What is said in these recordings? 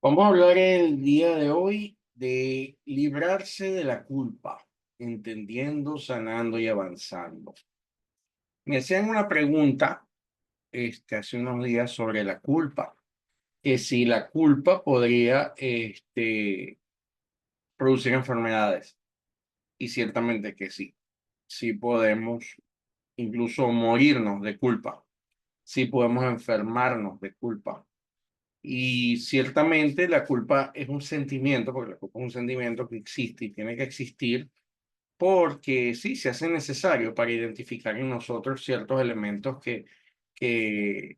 Vamos a hablar el día de hoy de librarse de la culpa, entendiendo, sanando y avanzando. Me hacían una pregunta hace unos días sobre la culpa, que si la culpa podría producir enfermedades. Y ciertamente que sí, sí podemos incluso morirnos de culpa, sí podemos enfermarnos de culpa. Y ciertamente la culpa es un sentimiento, porque la culpa es un sentimiento que existe y tiene que existir, porque sí, se hace necesario para identificar en nosotros ciertos elementos que, que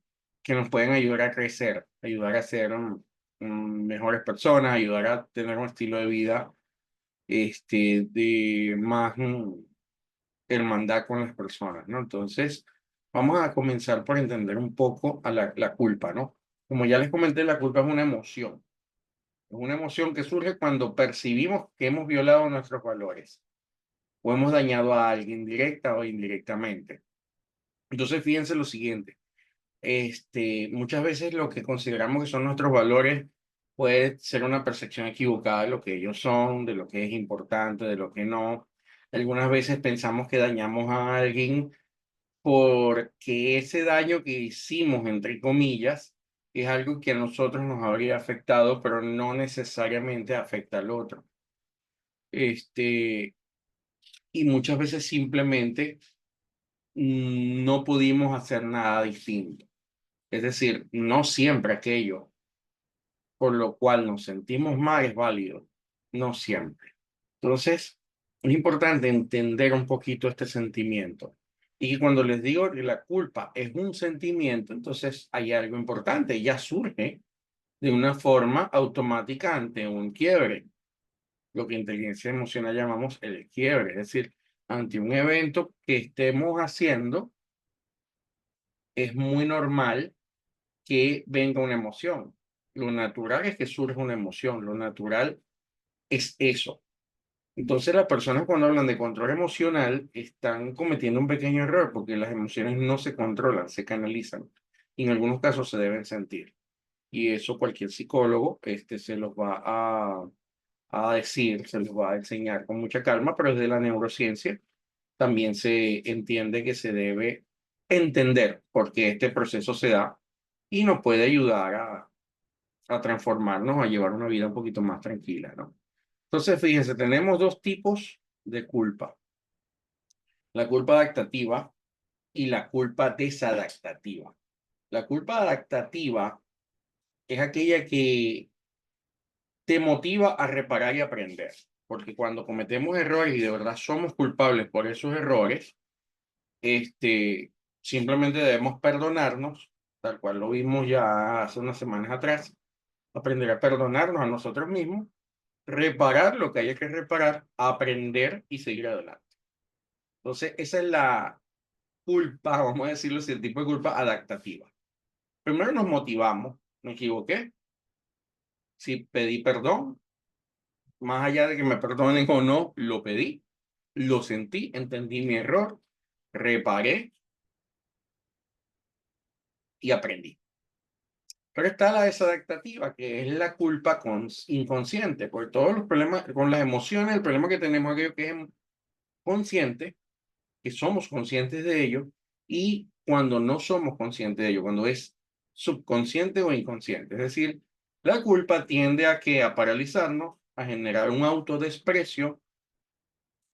nos pueden ayudar a crecer, ayudar a ser mejores personas, ayudar a tener un estilo de vida de más hermandad con las personas, ¿no? Entonces, vamos a comenzar por entender un poco a la culpa, ¿no? Como ya les comenté, la culpa es una emoción. Es una emoción que surge cuando percibimos que hemos violado nuestros valores o hemos dañado a alguien directa o indirectamente. Entonces, fíjense lo siguiente. Muchas veces lo que consideramos que son nuestros valores puede ser una percepción equivocada de lo que ellos son, de lo que es importante, de lo que no. Algunas veces pensamos que dañamos a alguien porque ese daño que hicimos, entre comillas, es algo que a nosotros nos habría afectado, pero no necesariamente afecta al otro. Este, y muchas veces simplemente no pudimos hacer nada distinto. Es decir, no siempre aquello por lo cual nos sentimos mal es válido, no siempre. Entonces, es importante entender un poquito este sentimiento. Y que cuando les digo que la culpa es un sentimiento, entonces hay algo importante, ya surge de una forma automática ante un quiebre, lo que en inteligencia emocional llamamos el quiebre, es decir, ante un evento que estemos haciendo, es muy normal que venga una emoción. Lo natural es que surja una emoción, lo natural es eso. Entonces las personas cuando hablan de control emocional están cometiendo un pequeño error porque las emociones no se controlan, se canalizan. Y en algunos casos se deben sentir. Y eso cualquier psicólogo se los va a decir, se los va a enseñar con mucha calma, pero desde la neurociencia también se entiende que se debe entender por qué este proceso se da y nos puede ayudar a transformarnos, a llevar una vida un poquito más tranquila, ¿no? Entonces, fíjense, tenemos dos tipos de culpa. La culpa adaptativa y la culpa desadaptativa. La culpa adaptativa es aquella que te motiva a reparar y aprender. Porque cuando cometemos errores y de verdad somos culpables por esos errores, simplemente debemos perdonarnos, tal cual lo vimos ya hace unas semanas atrás, aprender a perdonarnos a nosotros mismos, reparar lo que haya que reparar, aprender y seguir adelante. Entonces, esa es la culpa, vamos a decirlo así, el tipo de culpa adaptativa. Primero nos motivamos, me equivoqué, si pedí perdón, más allá de que me perdonen o no, lo pedí, lo sentí, entendí mi error, reparé y aprendí. Pero está la desadaptativa, que es la culpa inconsciente, por todos los problemas con las emociones, el problema que tenemos aquello que es consciente, que somos conscientes de ello, y cuando no somos conscientes de ello, cuando es subconsciente o inconsciente. Es decir, la culpa tiende a paralizarnos, a generar un autodesprecio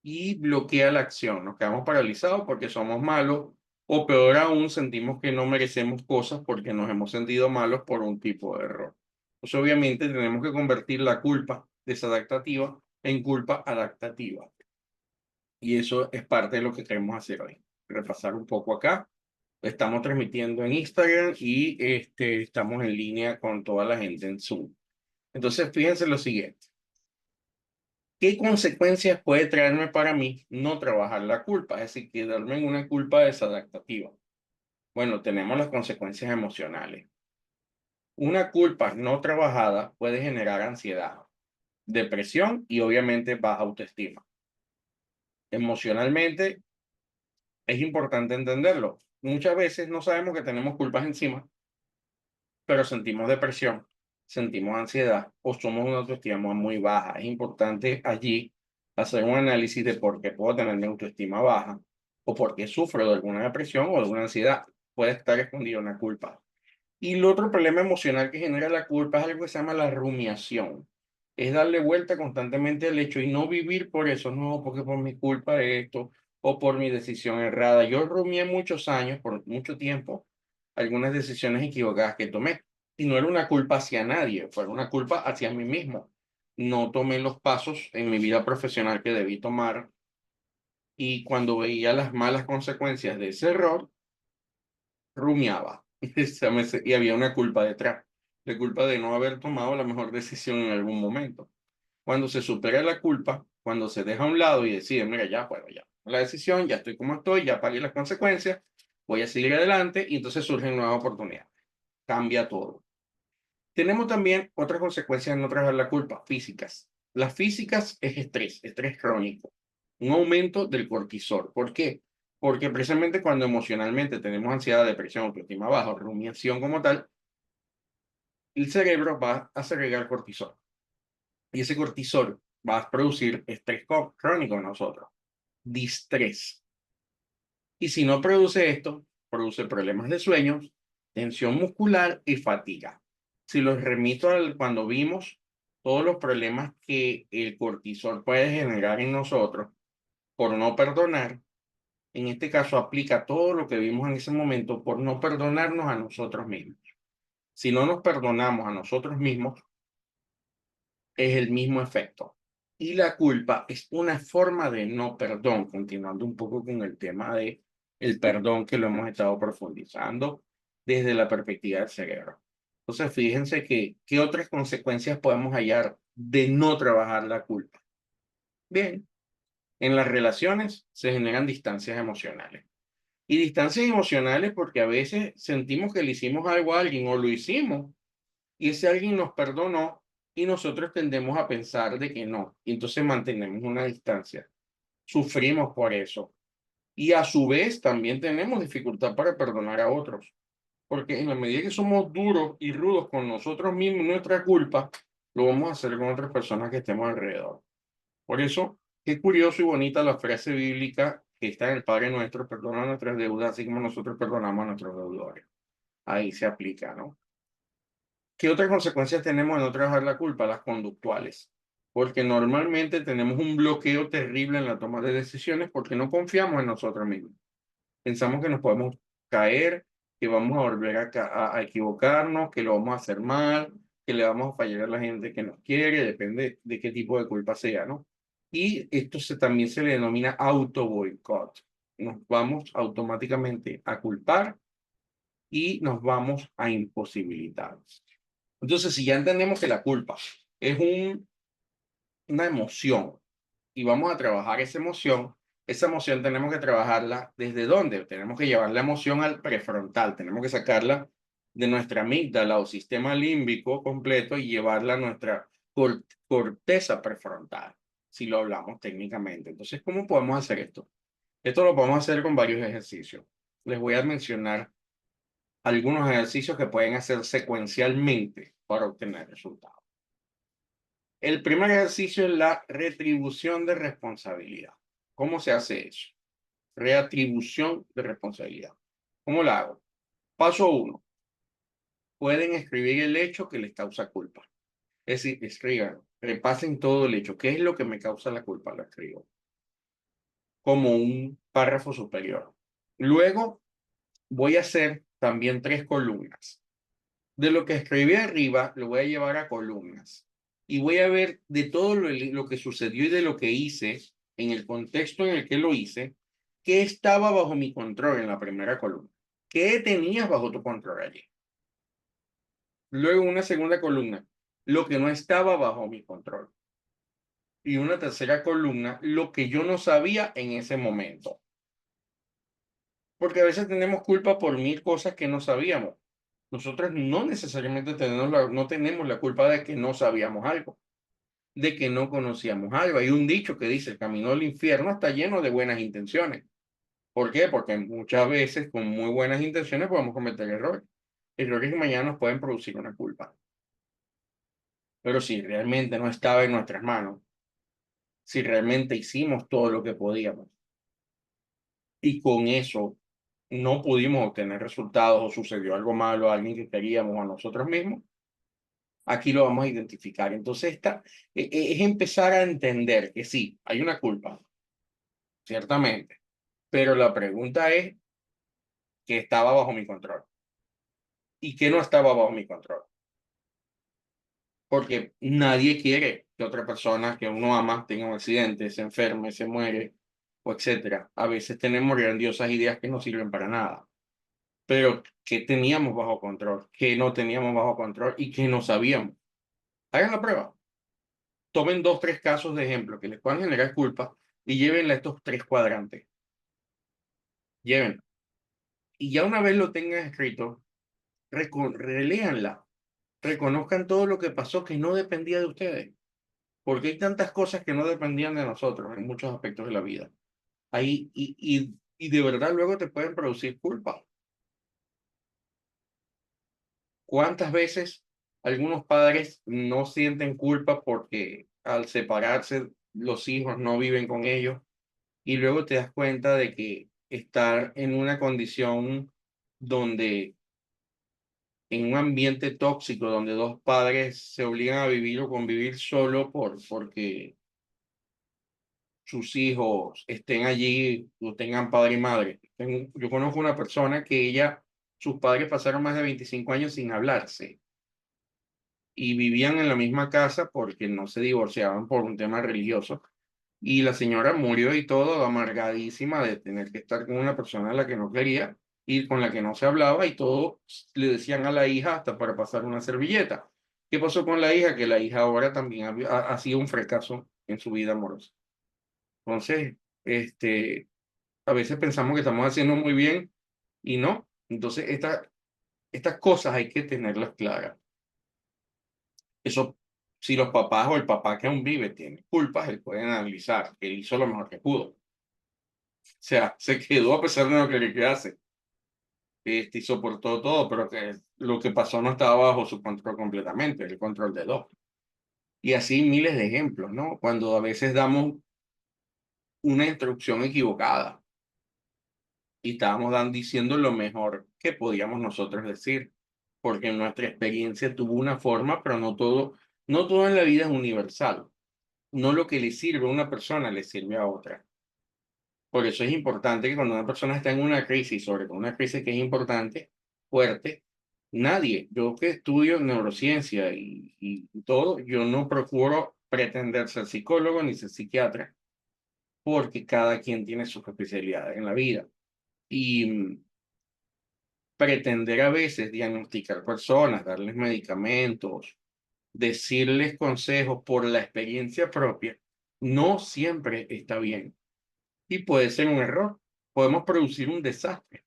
y bloquea la acción. Nos quedamos paralizados porque somos malos o peor aún, sentimos que no merecemos cosas porque nos hemos sentido malos por un tipo de error. Pues obviamente tenemos que convertir la culpa desadaptativa en culpa adaptativa. Y eso es parte de lo que queremos hacer hoy. Repasar un poco acá. Estamos transmitiendo en Instagram y estamos en línea con toda la gente en Zoom. Entonces, fíjense lo siguiente. ¿Qué consecuencias puede traerme para mí no trabajar la culpa? Es decir, quedarme en una culpa desadaptativa. Bueno, tenemos las consecuencias emocionales. Una culpa no trabajada puede generar ansiedad, depresión y obviamente baja autoestima. Emocionalmente es importante entenderlo. Muchas veces no sabemos que tenemos culpas encima, pero sentimos depresión. sentimos ansiedad o somos una autoestima muy baja. Es importante allí hacer un análisis de por qué puedo tener mi autoestima baja o por qué sufro de alguna depresión o de alguna ansiedad. Puede estar escondida una culpa. Y el otro problema emocional que genera la culpa es algo que se llama la rumiación. Es darle vuelta constantemente al hecho y no vivir por eso, no, porque por mi culpa de esto o por mi decisión errada. Yo rumié muchos años, por mucho tiempo, algunas decisiones equivocadas que tomé. Y no era una culpa hacia nadie, fue una culpa hacia mí mismo. No tomé los pasos en mi vida profesional que debí tomar y cuando veía las malas consecuencias de ese error, rumiaba. Y había una culpa detrás, la culpa de no haber tomado la mejor decisión en algún momento. Cuando se supera la culpa, cuando se deja a un lado y decide, mira, ya, bueno, ya, la decisión, ya estoy como estoy, ya pagué las consecuencias, voy a seguir adelante y entonces surgen nuevas oportunidades. Cambia todo. Tenemos también otras consecuencias de no trabajar la culpa, físicas. Las físicas es estrés crónico, un aumento del cortisol. ¿Por qué? Porque precisamente cuando emocionalmente tenemos ansiedad, depresión, autoestima baja, rumiación como tal, el cerebro va a segregar cortisol. Y ese cortisol va a producir estrés crónico en nosotros, distrés. Y si no produce esto, produce problemas de sueños, tensión muscular y fatiga. Si los remito al cuando vimos todos los problemas que el cortisol puede generar en nosotros por no perdonar, en este caso aplica todo lo que vimos en ese momento por no perdonarnos a nosotros mismos. Si no nos perdonamos a nosotros mismos, es el mismo efecto. Y la culpa es una forma de no perdón, continuando un poco con el tema de el perdón que lo hemos estado profundizando desde la perspectiva del cerebro. Entonces, fíjense que, ¿qué otras consecuencias podemos hallar de no trabajar la culpa? Bien, en las relaciones se generan distancias emocionales. Y distancias emocionales porque a veces sentimos que le hicimos algo a alguien o lo hicimos y ese alguien nos perdonó y nosotros tendemos a pensar de que no. Y entonces mantenemos una distancia. Sufrimos por eso. Y a su vez también tenemos dificultad para perdonar a otros. Porque en la medida que somos duros y rudos con nosotros mismos, nuestra culpa, lo vamos a hacer con otras personas que estemos alrededor. Por eso, qué curioso y bonita la frase bíblica que está en el Padre Nuestro, perdona nuestras deudas, así como nosotros perdonamos a nuestros deudores. Ahí se aplica, ¿no? ¿Qué otras consecuencias tenemos de no trabajar la culpa? Las conductuales. Porque normalmente tenemos un bloqueo terrible en la toma de decisiones porque no confiamos en nosotros mismos. Pensamos que nos podemos caer, que vamos a volver a equivocarnos, que lo vamos a hacer mal, que le vamos a fallar a la gente que nos quiere, depende de qué tipo de culpa sea, ¿no? Y esto también se le denomina auto boicot. Nos vamos automáticamente a culpar y nos vamos a imposibilitar. Entonces, si ya entendemos que la culpa es una emoción y vamos a trabajar esa emoción tenemos que trabajarla ¿desde dónde? Tenemos que llevar la emoción al prefrontal, tenemos que sacarla de nuestra amígdala o sistema límbico completo y llevarla a nuestra corteza prefrontal, si lo hablamos técnicamente. Entonces, ¿cómo podemos hacer esto? Esto lo podemos hacer con varios ejercicios. Les voy a mencionar algunos ejercicios que pueden hacer secuencialmente para obtener resultados. El primer ejercicio es la retribución de responsabilidad. ¿Cómo se hace eso? Reatribución de responsabilidad. ¿Cómo la hago? Paso uno. Pueden escribir el hecho que les causa culpa. Es decir, escriban, repasen todo el hecho. ¿Qué es lo que me causa la culpa? Lo escribo como un párrafo superior. Luego voy a hacer también 3 columnas. De lo que escribí arriba, lo voy a llevar a columnas. Y voy a ver de todo lo que sucedió y de lo que hice, en el contexto en el que lo hice, qué estaba bajo mi control en la primera columna. ¿Qué tenías bajo tu control allí? Luego una segunda columna, lo que no estaba bajo mi control. Y una tercera columna, lo que yo no sabía en ese momento. Porque a veces tenemos culpa por 1000 cosas que no sabíamos. Nosotros no necesariamente no tenemos la culpa de que no sabíamos algo, de que no conocíamos algo. Hay un dicho que dice, el camino al infierno está lleno de buenas intenciones. ¿Por qué? Porque muchas veces con muy buenas intenciones podemos cometer errores. Errores que mañana nos pueden producir una culpa. Pero si realmente no estaba en nuestras manos, si realmente hicimos todo lo que podíamos y con eso no pudimos obtener resultados o sucedió algo malo a alguien que queríamos o a nosotros mismos, aquí lo vamos a identificar. Entonces, es empezar a entender que sí, hay una culpa, ciertamente, pero la pregunta es qué estaba bajo mi control y qué no estaba bajo mi control. Porque nadie quiere que otra persona que uno ama tenga un accidente, se enferme, se muere, o etcétera. A veces tenemos grandiosas ideas que no sirven para nada. Pero que teníamos bajo control, que no teníamos bajo control y que no sabíamos. Hagan la prueba. Tomen dos, tres casos de ejemplo que les puedan generar culpa y llévenla a estos tres cuadrantes. Llévenla. Y ya una vez lo tengan escrito, reléanla. Reconozcan todo lo que pasó que no dependía de ustedes. Porque hay tantas cosas que no dependían de nosotros en muchos aspectos de la vida. Ahí, y de verdad luego te pueden producir culpa. ¿Cuántas veces algunos padres no sienten culpa porque al separarse los hijos no viven con ellos y luego te das cuenta de que estar en una condición donde, en un ambiente tóxico, donde dos padres se obligan a vivir o convivir solo porque sus hijos estén allí o tengan padre y madre? Yo conozco una persona que sus padres pasaron más de 25 años sin hablarse y vivían en la misma casa porque no se divorciaban por un tema religioso. Y la señora murió y todo, amargadísima de tener que estar con una persona a la que no quería y con la que no se hablaba y todo le decían a la hija hasta para pasar una servilleta. ¿Qué pasó con la hija? Que la hija ahora también ha sido un fracaso en su vida amorosa. Entonces, a veces pensamos que estamos haciendo muy bien y no. Entonces, estas cosas hay que tenerlas claras. Eso, si los papás o el papá que aún vive tiene culpas, él puede analizar que él hizo lo mejor que pudo. O sea, se quedó a pesar de lo que le hace. Y soportó todo, pero que lo que pasó no estaba bajo su control completamente, el control de dos. Y así miles de ejemplos, ¿no? Cuando a veces damos una instrucción equivocada y estábamos diciendo lo mejor que podíamos nosotros decir, porque nuestra experiencia tuvo una forma, pero no todo en la vida es universal. No lo que le sirve a una persona le sirve a otra. Por eso es importante que cuando una persona está en una crisis, sobre todo una crisis que es importante, fuerte, nadie, yo que estudio neurociencia y todo, yo no procuro pretender ser psicólogo ni ser psiquiatra, porque cada quien tiene sus especialidades en la vida. Y pretender a veces diagnosticar personas, darles medicamentos, decirles consejos por la experiencia propia, no siempre está bien y puede ser un error. Podemos producir un desastre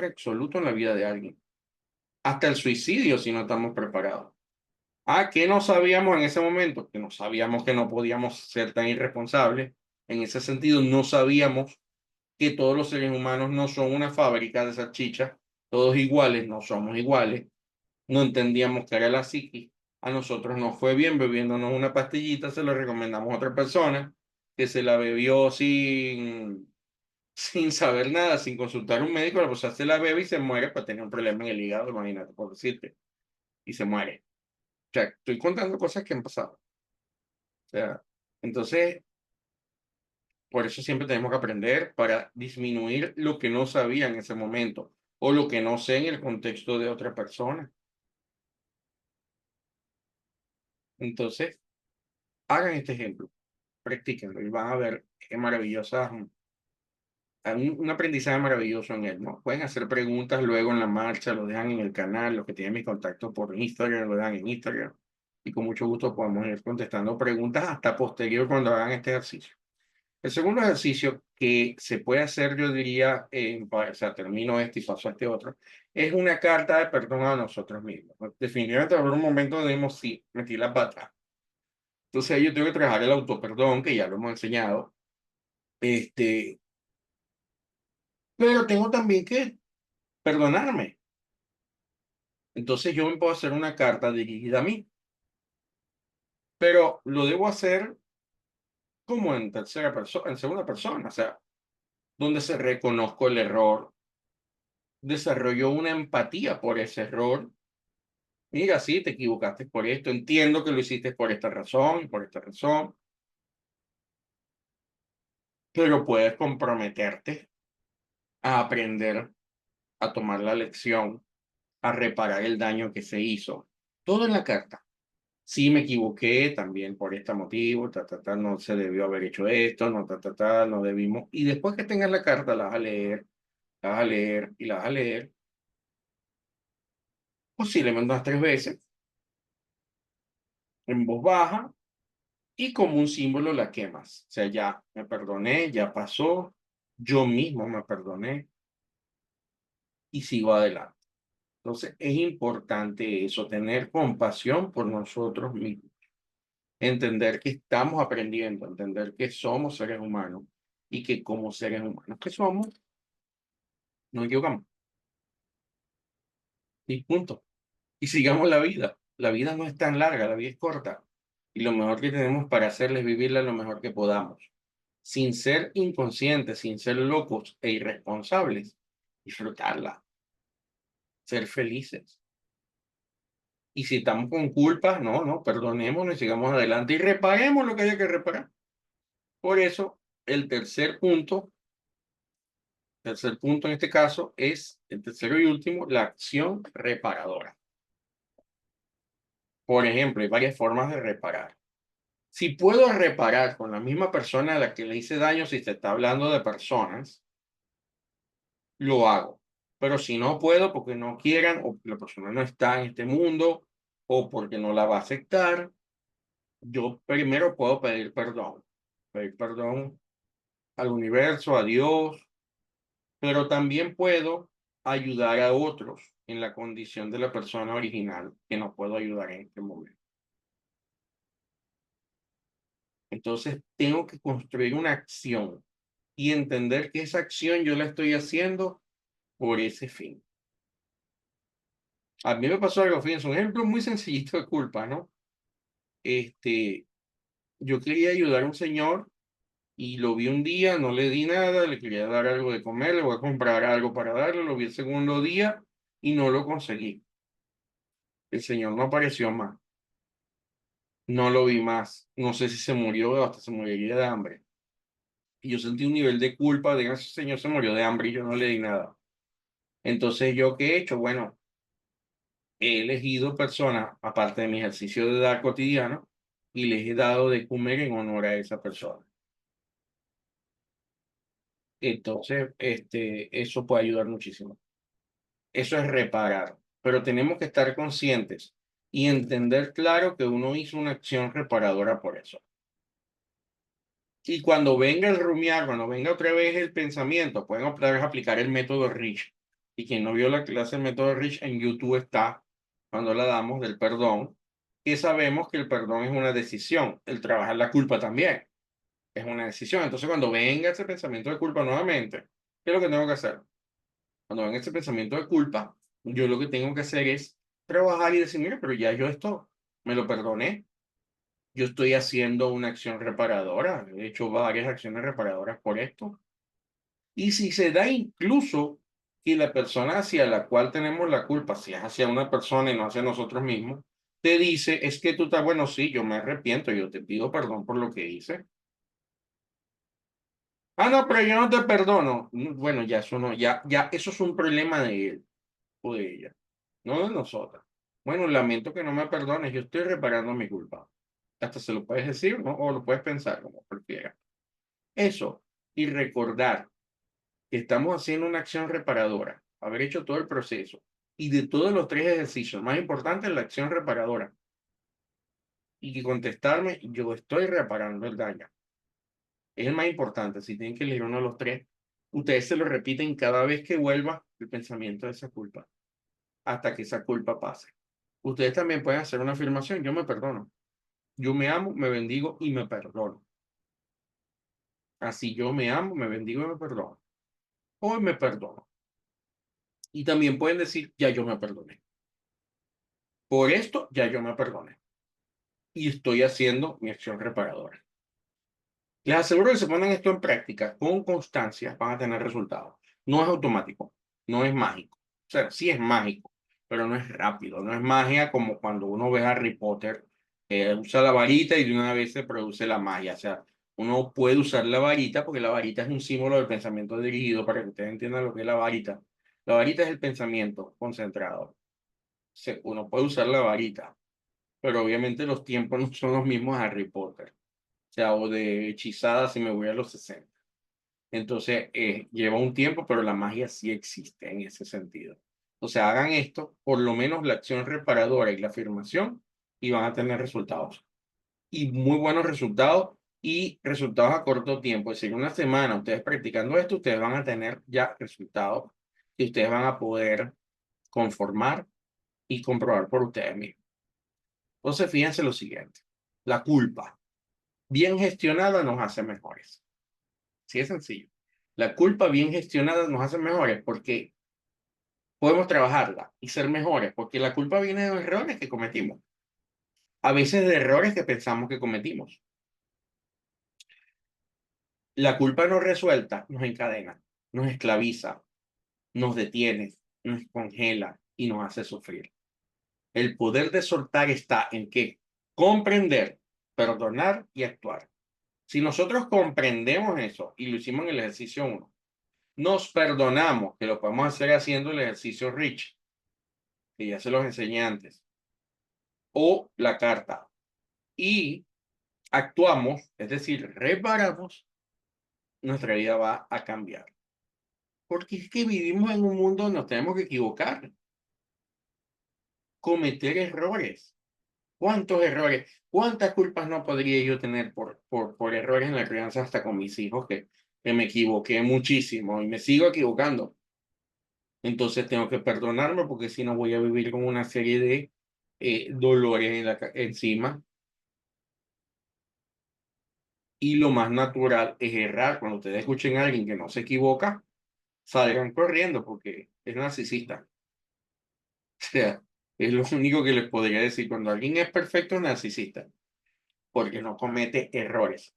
absoluto en la vida de alguien, hasta el suicidio si no estamos preparados. Ah, ¿qué no sabíamos en ese momento? Que no sabíamos que no podíamos ser tan irresponsables. En ese sentido, no sabíamos que todos los seres humanos no son una fábrica de salchichas, todos iguales, no somos iguales. No entendíamos que era la psiquis. A nosotros nos fue bien bebiéndonos una pastillita, se lo recomendamos a otra persona que se la bebió sin saber nada, sin consultar a un médico, la persona se la bebe y se muere para tener un problema en el hígado, imagínate, por decirte, y se muere. O sea, estoy contando cosas que han pasado. O sea, entonces, por eso siempre tenemos que aprender para disminuir lo que no sabía en ese momento o lo que no sé en el contexto de otra persona. Entonces, hagan este ejemplo, practíquenlo y van a ver qué maravillosa, un aprendizaje maravilloso en él, ¿no? Pueden hacer preguntas luego en la marcha, lo dejan en el canal, los que tienen mis contactos por Instagram, lo dejan en Instagram y con mucho gusto podemos ir contestando preguntas hasta posterior cuando hagan este ejercicio. El segundo ejercicio que se puede hacer, yo diría, o sea, termino este y paso a este otro, es una carta de perdón a nosotros mismos, ¿no? Definitivamente va a haber un momento donde decimos, sí, metí la pata. Entonces ahí yo tengo que trabajar el autoperdón, que ya lo hemos enseñado, este, pero tengo también que perdonarme. Entonces yo me puedo hacer una carta dirigida a mí. pero lo debo hacer como en tercera persona, en segunda persona, o sea, donde se reconozco el error, desarrollo una empatía por ese error. Mira, sí, te equivocaste por esto, entiendo que lo hiciste por esta razón y por esta razón, pero puedes comprometerte a aprender, a tomar la lección, a reparar el daño que se hizo. Todo en la carta. Sí, me equivoqué también por este motivo, no se debió haber hecho esto, no, no debimos. Y después que tengas la carta, la vas a leer, la vas a leer y la vas a leer, posiblemente unas 3 veces, en voz baja, y como un símbolo la quemas. O sea, ya me perdoné, ya pasó, yo mismo me perdoné y sigo adelante. Entonces, es importante eso, tener compasión por nosotros mismos, entender que estamos aprendiendo, entender que somos seres humanos y que como seres humanos que somos, nos equivocamos. Y punto. Y sigamos la vida. La vida no es tan larga, la vida es corta. Y lo mejor que tenemos para hacerles vivirla lo mejor que podamos, sin ser inconscientes, sin ser locos e irresponsables, disfrutarla, ser felices. Y si estamos con culpas, no, perdonémonos y sigamos adelante y reparemos lo que haya que reparar. Por eso, tercer punto en este caso es, el tercero y último, la acción reparadora. Por ejemplo, hay varias formas de reparar. Si puedo reparar con la misma persona a la que le hice daño, si se está hablando de personas, lo hago. Pero si no puedo porque no quieran o la persona no está en este mundo o porque no la va a aceptar, yo primero puedo pedir perdón. Pedir perdón al universo, a Dios, pero también puedo ayudar a otros en la condición de la persona original que no puedo ayudar en este momento. Entonces tengo que construir una acción y entender que esa acción yo la estoy haciendo por ese fin. A mí me pasó algo, fíjense, un ejemplo muy sencillito de culpa, ¿no? Este, yo quería ayudar a un señor y lo vi un día, no le di nada, le quería dar algo de comer, le voy a comprar algo para darle, lo vi el segundo día y no lo conseguí. El señor no apareció más, no lo vi más, no sé si se murió o hasta se moriría de hambre. Y yo sentí un nivel de culpa de que ese señor se murió de hambre y yo no le di nada. Entonces, ¿yo qué he hecho? Bueno, he elegido personas, aparte de mi ejercicio de dar cotidiano, y les he dado de comer en honor a esa persona. Entonces, eso puede ayudar muchísimo. Eso es reparar, pero tenemos que estar conscientes y entender claro que uno hizo una acción reparadora por eso. Y cuando venga el rumiar, cuando venga otra vez el pensamiento, pueden otra vez aplicar el método Rich. Y quien no vio la clase del método Rich en YouTube está, cuando la damos, del perdón, que sabemos que el perdón es una decisión, el trabajar la culpa también es una decisión. Entonces, cuando venga ese pensamiento de culpa nuevamente, ¿qué es lo que tengo que hacer? Cuando venga ese pensamiento de culpa, yo lo que tengo que hacer es trabajar y decir, mira, pero ya yo esto me lo perdoné, yo estoy haciendo una acción reparadora, he hecho varias acciones reparadoras por esto. Y si se da incluso que la persona hacia la cual tenemos la culpa, si es hacia una persona y no hacia nosotros mismos, te dice, es que tú estás, bueno, sí, yo me arrepiento, yo te pido perdón por lo que hice. Ah, no, pero yo no te perdono. Bueno, ya eso no, ya eso es un problema de él o de ella, no de nosotros. Bueno, lamento que no me perdones, yo estoy reparando mi culpa. Hasta se lo puedes decir, ¿no? O lo puedes pensar como prefieras. Eso, y recordar que estamos haciendo una acción reparadora, haber hecho todo el proceso, y de todos los 3 ejercicios, más importante es la acción reparadora, y que contestarme, yo estoy reparando el daño. Es el más importante, si tienen que elegir uno de los 3, ustedes se lo repiten cada vez que vuelva el pensamiento de esa culpa, hasta que esa culpa pase. Ustedes también pueden hacer una afirmación, yo me perdono. Yo me amo, me bendigo y me perdono. Así yo me amo, me bendigo y me perdono. Hoy me perdono. Y también pueden decir, ya yo me perdoné. Por esto, ya yo me perdoné. y estoy haciendo mi acción reparadora. Les aseguro que si ponen esto en práctica con constancia, van a tener resultados. No es automático, no es mágico. O sea, sí es mágico, pero no es rápido. No es magia como cuando uno ve a Harry Potter, usa la varita y de una vez se produce la magia. O sea, uno puede usar la varita porque la varita es un símbolo del pensamiento dirigido para que ustedes entiendan lo que es la varita. La varita es el pensamiento concentrado. O sea, uno puede usar la varita, pero obviamente los tiempos no son los mismos de Harry Potter. O sea, o de hechizada si me voy a los 60. Entonces, lleva un tiempo, pero la magia sí existe en ese sentido. O sea, hagan esto, por lo menos la acción reparadora y la afirmación, y van a tener resultados. Y muy buenos resultados y resultados a corto tiempo. Es decir, una semana ustedes practicando esto, ustedes van a tener ya resultados que ustedes van a poder conformar y comprobar por ustedes mismos. Entonces, fíjense lo siguiente. La culpa, bien gestionada, nos hace mejores. Sí, es sencillo. La culpa bien gestionada nos hace mejores porque podemos trabajarla y ser mejores, porque la culpa viene de los errores que cometimos, a veces de errores que pensamos que cometimos. La culpa no resuelta nos encadena, nos esclaviza, nos detiene, nos congela y nos hace sufrir. El poder de soltar está en que comprender, perdonar y actuar. Si nosotros comprendemos eso y lo hicimos en el ejercicio uno, nos perdonamos, que lo podemos hacer haciendo el ejercicio Rich, que ya se los enseñé antes, o la carta, y actuamos, es decir, reparamos, nuestra vida va a cambiar. Porque es que vivimos en un mundo donde nos tenemos que equivocar, cometer errores. ¿Cuántos errores? ¿Cuántas culpas no podría yo tener por errores en la crianza hasta con mis hijos que me equivoqué muchísimo y me sigo equivocando? Entonces tengo que perdonarme porque si no voy a vivir con una serie de dolores encima. Y lo más natural es errar. Cuando ustedes escuchen a alguien que no se equivoca, salgan corriendo porque es narcisista. O sea, es lo único que les podría decir. Cuando alguien es perfecto, es narcisista, porque no comete errores.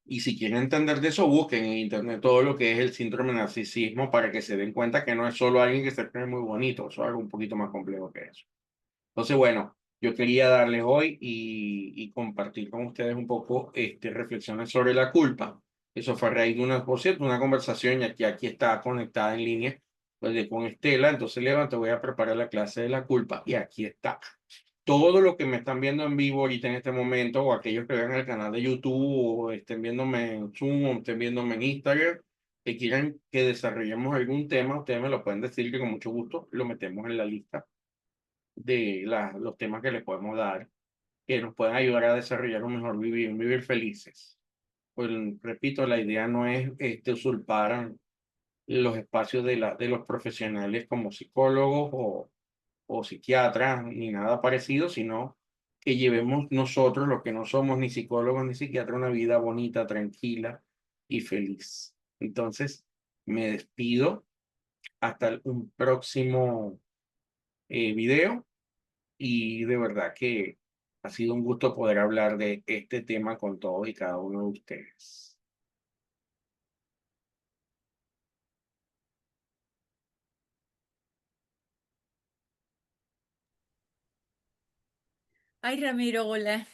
Y si quieren entender de eso, busquen en internet todo lo que es el síndrome de narcisismo para que se den cuenta que no es solo alguien que se cree muy bonito, eso es algo un poquito más complejo que eso. Entonces, bueno, yo quería darles hoy y compartir con ustedes un poco reflexiones sobre la culpa. Eso fue a raíz de una, por cierto, una conversación ya que aquí está conectada en línea pues, con Estela. Entonces, Leva, te voy a preparar la clase de la culpa y aquí está. Todo lo que me están viendo en vivo ahorita en este momento, o aquellos que vean el canal de YouTube, o estén viéndome en Zoom, o estén viéndome en Instagram, que quieran que desarrollemos algún tema, ustedes me lo pueden decir que con mucho gusto lo metemos en la lista de los temas que les podemos dar, que nos puedan ayudar a desarrollar un mejor vivir, un vivir felices. Pues repito, la idea no es usurpar los espacios de los profesionales como psicólogos o psiquiatras, ni nada parecido, sino que llevemos nosotros, los que no somos ni psicólogos ni psiquiatras, una vida bonita, tranquila y feliz. Entonces, me despido hasta un próximo video. Y de verdad que ha sido un gusto poder hablar de este tema con todos y cada uno de ustedes. Ay, Ramiro, hola.